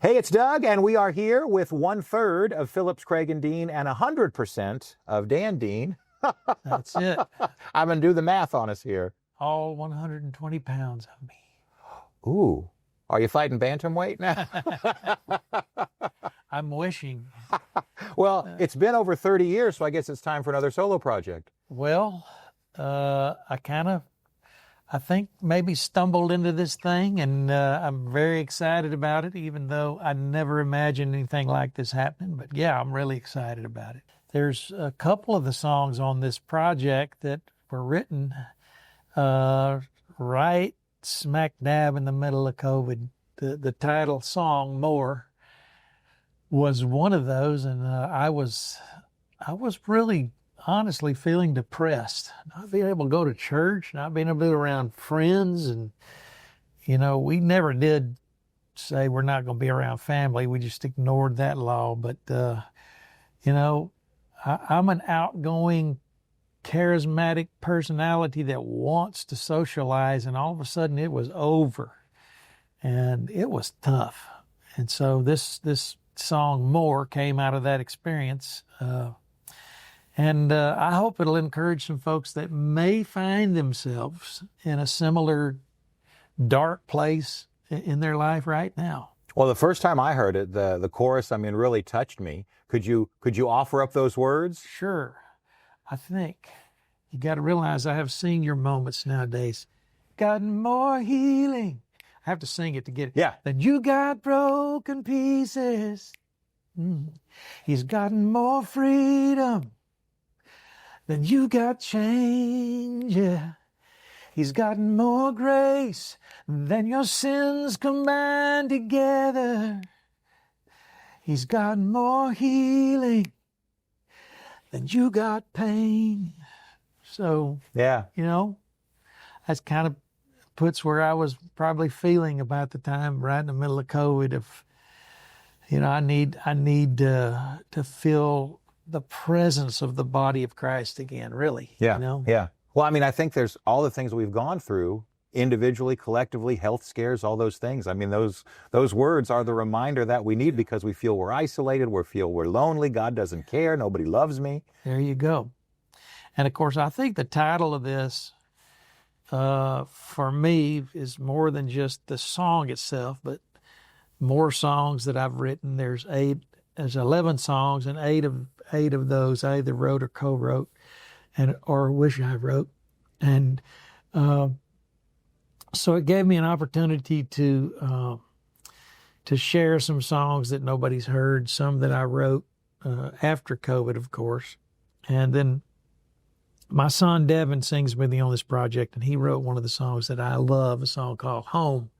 Hey, it's Doug, and we are here with 1/3 of Phillips, Craig, and Dean, and 100% of Dan Dean. That's it. I'm going to do the math on us here. All 120 pounds of me. Ooh, are you fighting bantamweight now? I'm wishing. Well, it's been over 30 years, so I guess it's time for another solo project. Well, I think maybe stumbled into this thing, and I'm very excited about it, even though I never imagined anything like this happening. But yeah, I'm really excited about it. There's a couple of the songs on this project that were written right smack dab in the middle of COVID. The title song, More, was one of those, and I was really honestly feeling depressed, not being able to go to church, not being able to be around friends. And, you know, we never did say we're not going to be around family. We just ignored that law. But, you know, I'm an outgoing, charismatic personality that wants to socialize, and all of a sudden it was over. And it was tough. And so this song, More, came out of that experience. And I hope it'll encourage some folks that may find themselves in a similar dark place in their life right now. Well, the first time I heard it, the chorus, I mean, really touched me. Could you offer up those words? Sure. I think you got to realize I have senior moments nowadays. Got more healing. I have to sing it to get it. Yeah. Then you got broken pieces. He's gotten more freedom. Then you got change, yeah. He's gotten more grace than your sins combined together. He's got more healing than you got pain. So, yeah, you know, that's kind of puts where I was probably feeling about the time right in the middle of COVID of, you know, I need to feel the presence of the body of Christ again, really. Yeah, you know? Yeah. Well, I mean, I think there's all the things we've gone through individually, collectively, health scares, all those things. I mean, those words are the reminder that we need because we feel we're isolated, we feel we're lonely, God doesn't care, nobody loves me. There you go. And of course, I think the title of this, for me, is more than just the song itself, but more songs that I've written. There's 11 songs, and eight of those I either wrote or co-wrote, or wish I wrote, and so it gave me an opportunity to share some songs that nobody's heard, some that I wrote after COVID, of course, and then my son Devin sings with me on this project, and he wrote one of the songs that I love, a song called Home.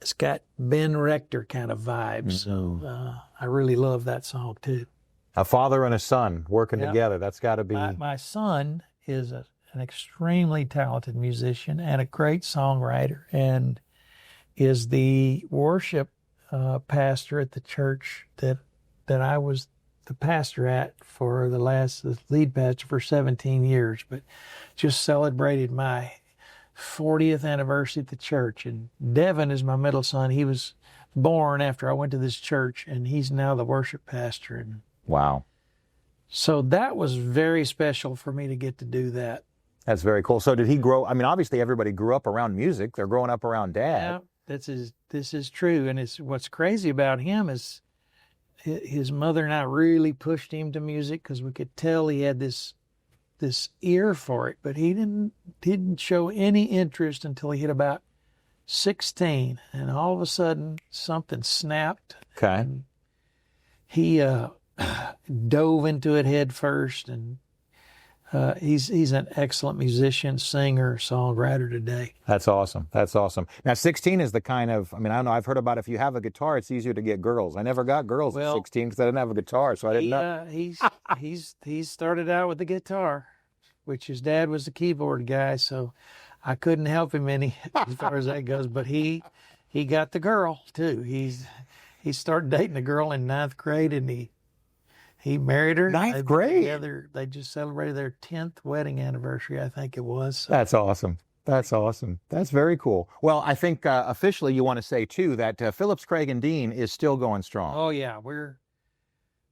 It's got Ben Rector kind of vibes, so I really love that song too. A father and a son working together, that's got to be... My son is an extremely talented musician and a great songwriter, and is the worship pastor at the church that I was the pastor at for the lead pastor for 17 years, but just celebrated my 40th anniversary at the church. And Devin is my middle son. He was born after I went to this church, and he's now the worship pastor. And wow. So that was very special for me to get to do that. That's very cool. So did he grow, I mean, obviously everybody grew up around music. They're growing up around Dad. Yeah, this is true. And what's crazy about him is his mother and I really pushed him to music because we could tell he had this ear for it, but he didn't show any interest until he hit about 16, and all of a sudden something snapped. Okay. He dove into it head first, and he's an excellent musician, singer, songwriter today. That's awesome. That's awesome. Now, 16 is the kind of, I mean, I don't know, I've heard about if you have a guitar, it's easier to get girls. I never got girls at 16 because I didn't have a guitar, so I didn't know. He started out with the guitar, which his dad was the keyboard guy, so I couldn't help him any as far as that goes. But he got the girl too. He started dating a girl in 9th grade, and he married her. Ninth grade? Together, they just celebrated their 10th wedding anniversary, I think it was. So that's awesome. That's awesome. That's very cool. Well, I think officially you want to say too that Phillips, Craig, and Dean is still going strong. Oh yeah,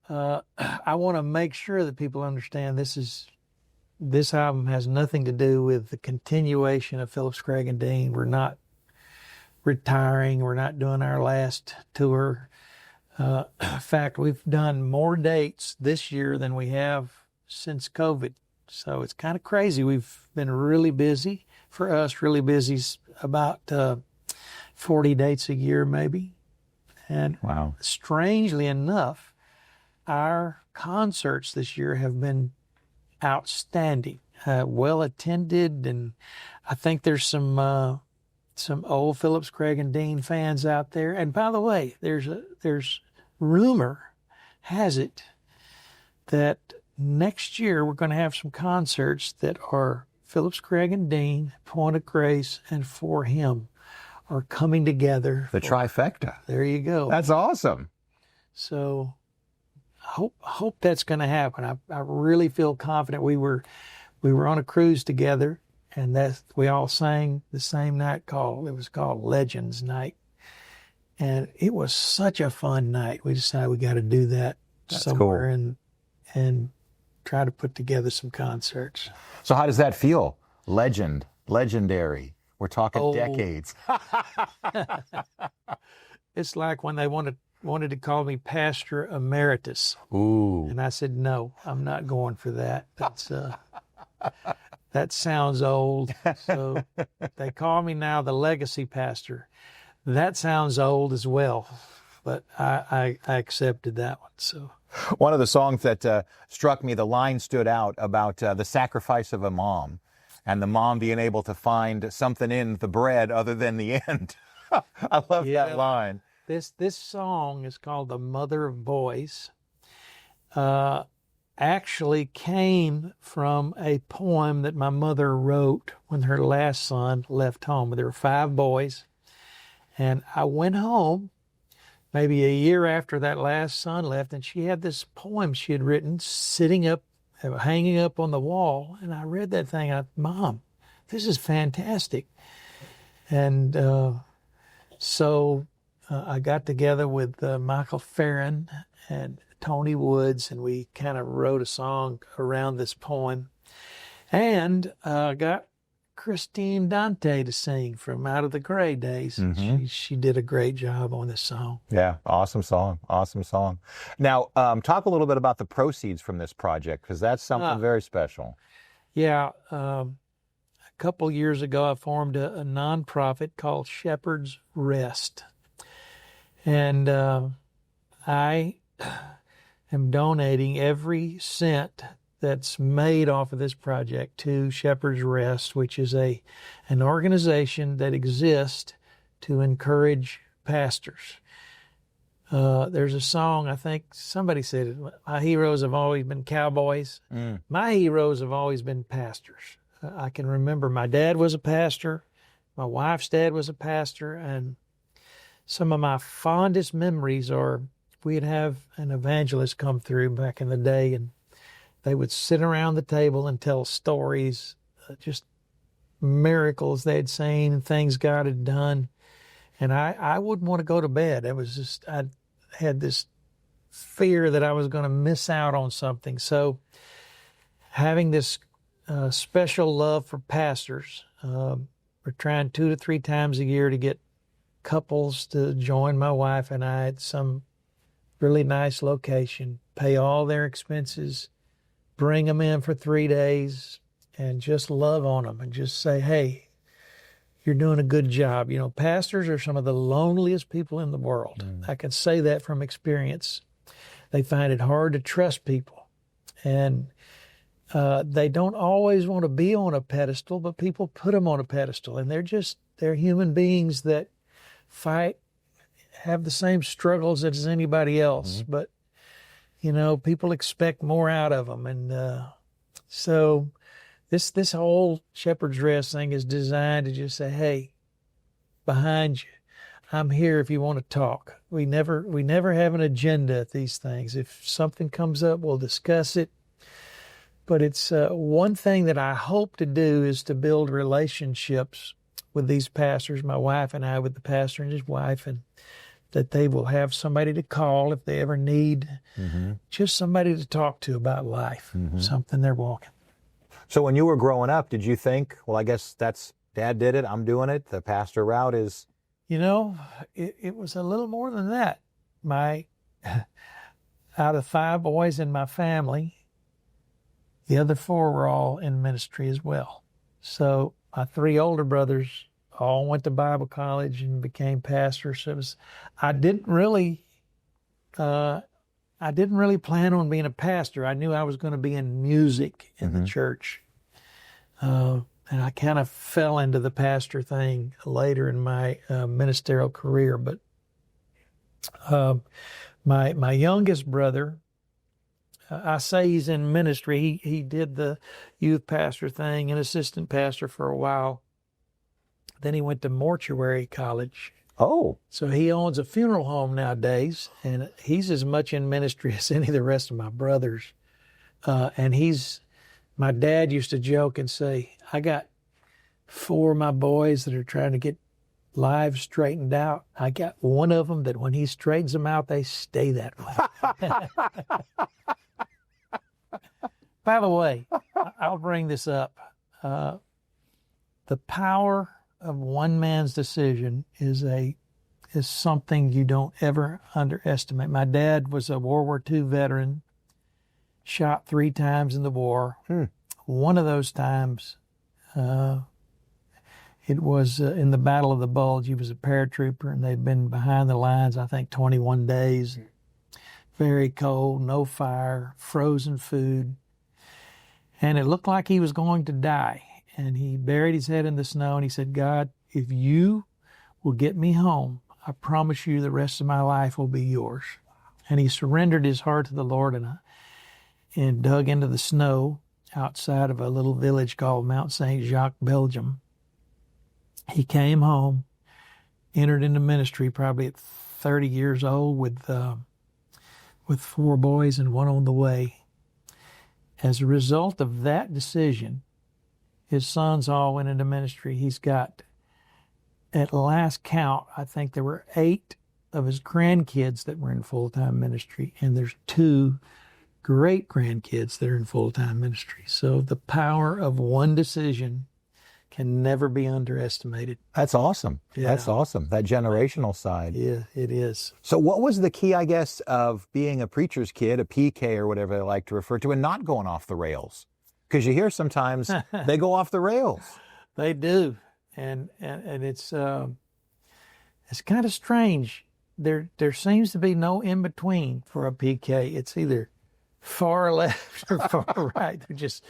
I want to make sure that people understand this album has nothing to do with the continuation of Phillips, Craig, and Dean. We're not retiring. We're not doing our last tour. In fact, we've done more dates this year than we have since COVID. So it's kind of crazy. We've been really busy. For us, really busy, about 40 dates a year maybe. And wow. Strangely enough, our concerts this year have been outstanding, well attended, and I think there's some old Phillips, Craig, and Dean fans out there. And by the way, there's rumor has it that next year we're going to have some concerts that are Phillips, Craig, and Dean, Point of Grace, and For Him are coming together. The trifecta. There you go. That's awesome. So hope that's going to happen. I really feel confident. We were on a cruise together, and we all sang the same night it was called Legends Night, and it was such a fun night. We decided we got to do that somewhere and try to put together some concerts. So how does that feel? Legendary. We're talking decades. It's like when they wanted to call me Pastor Emeritus. Ooh. And I said, no, I'm not going for that. That's that sounds old. So they call me now the Legacy Pastor. That sounds old as well. But I accepted that one. So one of the songs that struck me, the line stood out about the sacrifice of a mom and the mom being able to find something in the bread other than the end. I love that line. This song is called The Mother of Boys. Actually came from a poem that my mother wrote when her last son left home. There were 5 boys. And I went home maybe a year after that last son left, and she had this poem she had written hanging up on the wall. And I read that thing. Mom, this is fantastic. And so I got together with Michael Farron and Tony Woods, and we kind of wrote a song around this poem. And got Christine Dante to sing from Out of the Gray Days. Mm-hmm. She did a great job on this song. Yeah, awesome song. Now, talk a little bit about the proceeds from this project, because that's something very special. Yeah, a couple years ago I formed a nonprofit called Shepherd's Rest. And I am donating every cent that's made off of this project to Shepherd's Rest, which is an organization that exists to encourage pastors. There's a song, I think somebody said it, my heroes have always been cowboys. My heroes have always been pastors. I can remember my dad was a pastor, my wife's dad was a pastor, and some of my fondest memories are we'd have an evangelist come through back in the day, and they would sit around the table and tell stories, just miracles they'd seen and things God had done. And I wouldn't want to go to bed. It was just, I had this fear that I was going to miss out on something. So having this special love for pastors, we're trying 2 to 3 times a year to get couples to join my wife and I at some really nice location, pay all their expenses, bring them in for 3 days, and just love on them and just say, hey, you're doing a good job. You know, pastors are some of the loneliest people in the world. I can say that from experience. They find it hard to trust people. And they don't always want to be on a pedestal, but people put them on a pedestal. And they're human beings that fight, have the same struggles as anybody else. But, you know, people expect more out of them. And so this whole Shepherd's Rest thing is designed to just say, hey, behind you, I'm here if you want to talk. We never have an agenda at these things. If something comes up, we'll discuss it. But it's one thing that I hope to do is to build relationships with these pastors, my wife and I, with the pastor and his wife, and that they will have somebody to call if they ever need just somebody to talk to about life, something they're walking. So when you were growing up, did you think, well, I guess that's Dad did it, I'm doing it, the pastor route is... You know, it was a little more than that. Out of 5 boys in my family, the other 4 were all in ministry as well. So my 3 older brothers all went to Bible college and became pastors. So I didn't really plan on being a pastor. I knew I was going to be in music in the church. And I kind of fell into the pastor thing later in my ministerial career. But my youngest brother, I say he's in ministry. He did the youth pastor thing and assistant pastor for a while. Then he went to mortuary college. Oh. So he owns a funeral home nowadays, and he's as much in ministry as any of the rest of my brothers. My dad used to joke and say, I got 4 of my boys that are trying to get lives straightened out. I got one of them that when he straightens them out, they stay that way. By the way, I'll bring this up. The power of one man's decision is something you don't ever underestimate. My dad was a World War II veteran, shot 3 times in the war. One of those times, it was in the Battle of the Bulge. He was a paratrooper, and they'd been behind the lines, I think, 21 days. Very cold, no fire, frozen food. And it looked like he was going to die. And he buried his head in the snow, and he said, God, if you will get me home, I promise you the rest of my life will be yours. And he surrendered his heart to the Lord and dug into the snow outside of a little village called Mount St. Jacques, Belgium. He came home, entered into ministry probably at 30 years old with 4 boys and 1 on the way. As a result of that decision, his sons all went into ministry. He's got, at last count, I think there were 8 of his grandkids that were in full-time ministry, and there's 2 great-grandkids that are in full-time ministry. So the power of one decision can never be underestimated. That's awesome. Yeah. That's awesome. That generational side. Yeah, it is. So what was the key, I guess, of being a preacher's kid, a PK or whatever they like to refer to, and not going off the rails? Because you hear sometimes they go off the rails. They do. And it's kind of strange. There seems to be no in-between for a PK. It's either far left or far right. They're just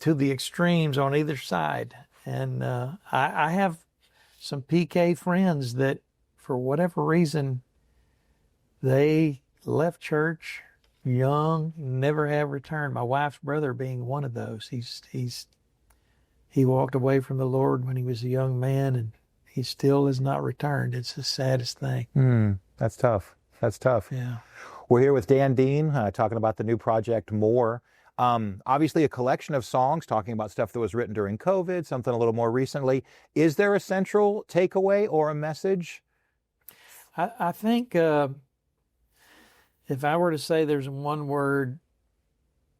to the extremes on either side. And I have some PK friends that, for whatever reason, they left church young, never have returned. My wife's brother being one of those. He walked away from the Lord when he was a young man, and he still has not returned. It's the saddest thing. That's tough. That's tough. Yeah. We're here with Dan Dean, talking about the new project, More. Obviously a collection of songs talking about stuff that was written during COVID, something a little more recently. Is there a central takeaway or a message? I think if I were to say there's one word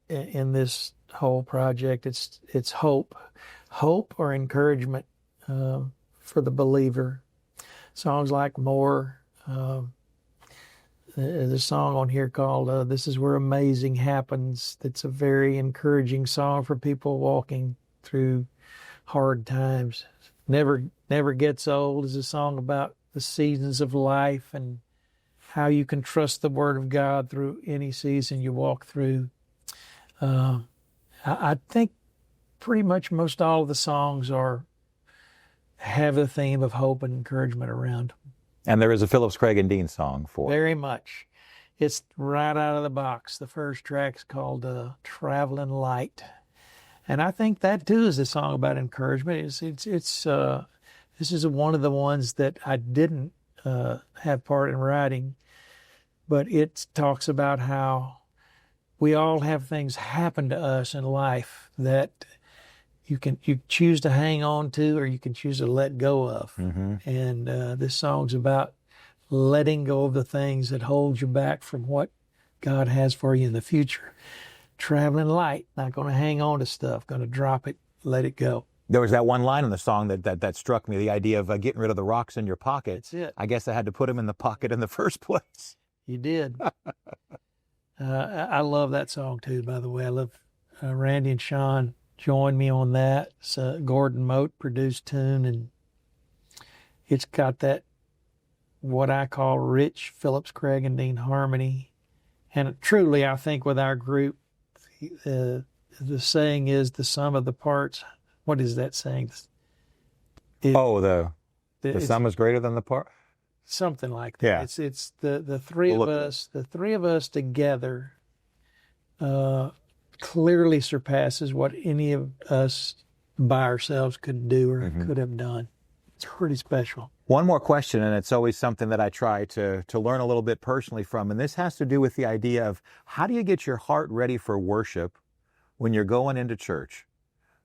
in this whole project, it's hope. Hope or encouragement for the believer. Songs like More. There's a song on here called This Is Where Amazing Happens. That's a very encouraging song for people walking through hard times. Never Gets Old is a song about the seasons of life and how you can trust the Word of God through any season you walk through. I think pretty much most all of the songs have a theme of hope and encouragement around them. And there is a Phillips, Craig, and Dean song for it. Very much. It's right out of the box. The first track's called Traveling Light. And I think that, too, is a song about encouragement. This is one of the ones that I didn't have part in writing, but it talks about how we all have things happen to us in life that you choose to hang on to, or you can choose to let go of. And this song's about letting go of the things that hold you back from what God has for you in the future. Traveling light, not going to hang on to stuff, going to drop it, let it go. There was that one line in the song that struck me, the idea of getting rid of the rocks in your pocket. That's it. I guess I had to put them in the pocket in the first place. You did. I love that song too, by the way. I love Randy and Sean joined me on that. It's a Gordon Mote produced tune, and it's got that, what I call rich Phillips, Craig, and Dean harmony. And truly, I think with our group, the saying is the sum of the parts. What is that saying? The sum is greater than the part? Something like that. Yeah. It's the three of us. The three of us together clearly surpasses what any of us by ourselves could do or could have done. It's pretty special. One more question, and it's always something that I try to learn a little bit personally from, and this has to do with the idea of how do you get your heart ready for worship when you're going into church?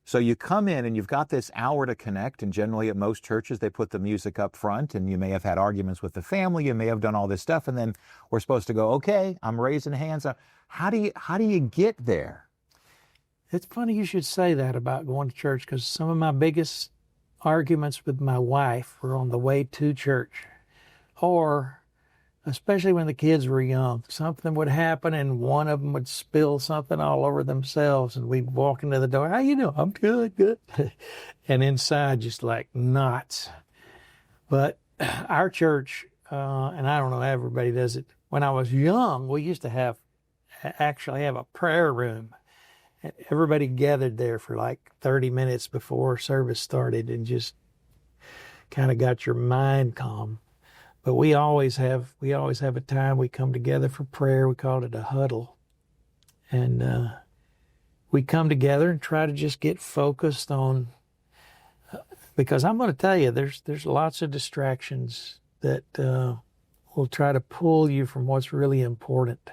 So you come in and you've got this hour to connect, and generally at most churches they put the music up front, and you may have had arguments with the family, you may have done all this stuff, and then we're supposed to go, okay, I'm raising hands. How do you get there? It's funny you should say that about going to church, because some of my biggest arguments with my wife were on the way to church, or especially when the kids were young. Something would happen and one of them would spill something all over themselves, and we'd walk into the door, "How you doing?" "I'm good." And inside just like knots. But our church, and I don't know, everybody does it. When I was young, we used to actually have a prayer room. Everybody gathered there for like 30 minutes before service started and just kind of got your mind calm. But we always have a time we come together for prayer. We called it a huddle. And we come together and try to just get focused on, because I'm going to tell you, there's lots of distractions that will try to pull you from what's really important.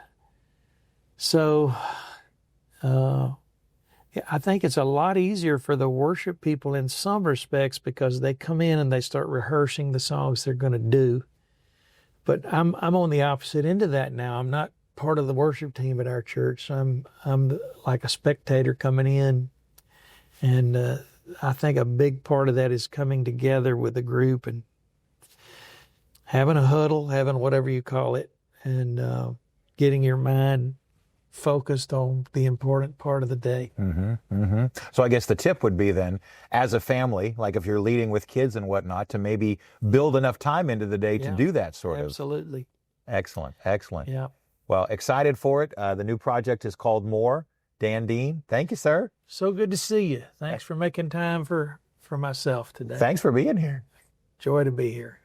So I think it's a lot easier for the worship people in some respects, because they come in and they start rehearsing the songs they're going to do. But I'm on the opposite end of that now. I'm not part of the worship team at our church. I'm like a spectator coming in, and I think a big part of that is coming together with a group and having a huddle, having whatever you call it, and getting your mind focused on the important part of the day. So I guess the tip would be then, as a family, like if you're leading with kids and whatnot, to maybe build enough time into the day to do that sort of. Absolutely. Excellent. Yeah. Well, excited for it. The new project is called More. Dan Dean, thank you, sir. So good to see you. Thanks for making time for myself today. Thanks for being here. Joy to be here.